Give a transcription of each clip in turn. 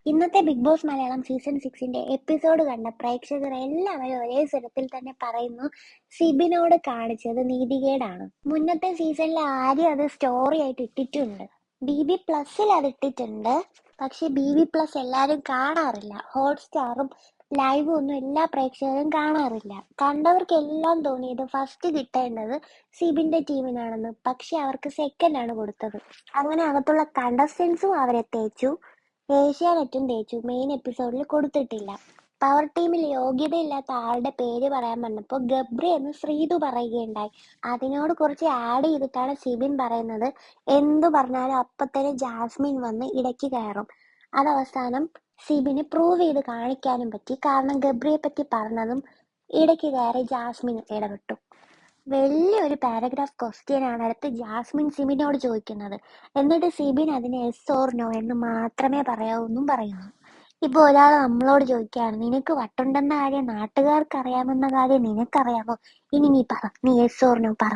ഇന്നത്തെ big boss Malayalam season 6 episode കണ്ട പ്രേക്ഷകർ എല്ലാവരും ഒരേ സ്വരത്തിൽ തന്നെ പറയുന്നു, സിബിനോട് കാണിച്ചത് നീതികേടാണ്. മുന്നത്തെ സീസണിൽ ആര്യ അത് സ്റ്റോറി ആയിട്ട് ഇട്ടിട്ടുണ്ട്, BB+ അത് ഇട്ടിട്ടുണ്ട്. പക്ഷെ BB+ എല്ലാരും കാണാറില്ല. ഹോട്ട്സ്റ്റാറും ലൈവും ഒന്നും എല്ലാ പ്രേക്ഷകരും കാണാറില്ല. കണ്ടവർക്കെല്ലാം തോന്നിയത് ഫസ്റ്റ് കിട്ടേണ്ടത് സിബിന്റെ ടീമിനാണെന്ന്. പക്ഷെ അവർക്ക് സെക്കൻഡ് ആണ് കൊടുത്തത്. അങ്ങനെ അകത്തുള്ള കണ്ടസ്റ്റൻസും അവരെ തേച്ചു, ഏഷ്യാനെറ്റും തേച്ചു. മെയിൻ എപ്പിസോഡിൽ കൊടുത്തിട്ടില്ല. പവർ ടീമിൽ യോഗ്യതയില്ലാത്ത ആളുടെ പേര് പറയാൻ പറഞ്ഞപ്പോൾ ഗബ്രി എന്ന് ശ്രീതു പറയുകയുണ്ടായി. അതിനോട് കുറച്ച് ആഡ് ചെയ്തിട്ടാണ് സിബിൻ പറയുന്നത്. എന്തു പറഞ്ഞാലും അപ്പത്തന്നെ ജാസ്മിൻ വന്ന് ഇടയ്ക്ക് കയറും. അത് അവസാനം സിബിന് പ്രൂവ് ചെയ്ത് കാണിക്കാനും പറ്റി. കാരണം ഗബ്രിയെ പറ്റി പറഞ്ഞതും ഇടയ്ക്ക് കയറി ജാസ്മിൻ ഇടപെട്ടു. വലിയൊരു പാരഗ്രാഫ് ക്വസ്റ്റ്യൻ ആണ് അടുത്ത് ജാസ്മിൻ സിബിനോട് ചോദിക്കുന്നത്. എന്നിട്ട് സിബിൻ അതിന് എസ് ഓർ നോ എന്ന് മാത്രമേ പറയാവൂന്നും പറയുന്നു. ഇപ്പൊ ഒരാൾ നമ്മളോട് ചോദിക്കുകയാണ്, നിനക്ക് വട്ടുണ്ടെന്ന കാര്യം നാട്ടുകാർക്ക് അറിയാമെന്ന കാര്യം നിനക്കറിയാമോ? ഇനി നീ പറ, നീ എസ് ഓർ നോ പറ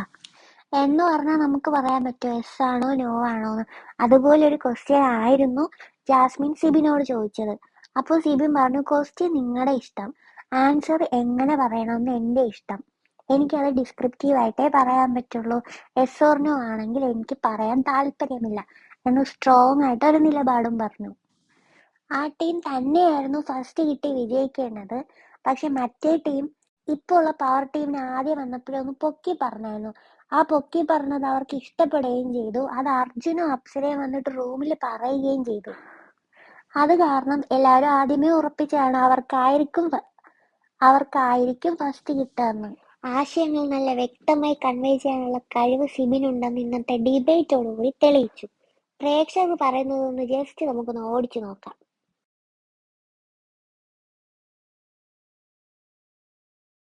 എന്ന് പറഞ്ഞാൽ നമുക്ക് പറയാൻ പറ്റുമോ എസ് ആണോ നോ ആണോ എന്ന്? അതുപോലെ ഒരു ക്വസ്റ്റ്യൻ ആയിരുന്നു ജാസ്മിൻ സിബിനോട് ചോദിച്ചത്. അപ്പോൾ സിബിൻ പറഞ്ഞു, ക്വസ്റ്റ്യൻ നിങ്ങളുടെ ഇഷ്ടം, ആൻസർ എങ്ങനെ പറയണമെന്ന് എൻ്റെ ഇഷ്ടം. എനിക്കത് ഡിസ്ക്രിപ്റ്റീവ് ആയിട്ടേ പറയാൻ പറ്റുള്ളൂ. എസ് ഓർ നോ ആണെങ്കിൽ എനിക്ക് പറയാൻ താല്പര്യമില്ല എന്ന് സ്ട്രോങ് ആയിട്ട് ഒരു നിലപാടും പറഞ്ഞു. ആ ടീം തന്നെയായിരുന്നു ഫസ്റ്റ് കിട്ടി വിജയിക്കേണ്ടത്. പക്ഷെ മറ്റേ ടീം ഇപ്പോൾ ഉള്ള പവർ ടീമിന് ആദ്യം വന്നപ്പോഴൊന്ന് പൊക്കി പറഞ്ഞായിരുന്നു. ആ പൊക്കി പറഞ്ഞത് അവർക്ക് ഇഷ്ടപ്പെടുകയും ചെയ്തു. അത് അർജുനും അപ്സരയും വന്നിട്ട് റൂമിൽ പറയുകയും ചെയ്തു. അത് കാരണം എല്ലാവരും ആദ്യമേ ഉറപ്പിച്ചാണ് അവർക്കായിരിക്കും ഫസ്റ്റ് കിട്ടുകയെന്ന്. ആശയങ്ങൾ നല്ല വ്യക്തമായി കൺവേ ചെയ്യാനുള്ള കഴിവ് സിബിനുണ്ടെന്ന് ഇന്നത്തെ ഡിബേറ്റോടുകൂടി തെളിയിച്ചു. പ്രേക്ഷകർ പറയുന്നതൊന്ന് ജസ്റ്റ് നമുക്കൊന്ന് ഓടിച്ചു നോക്കാം.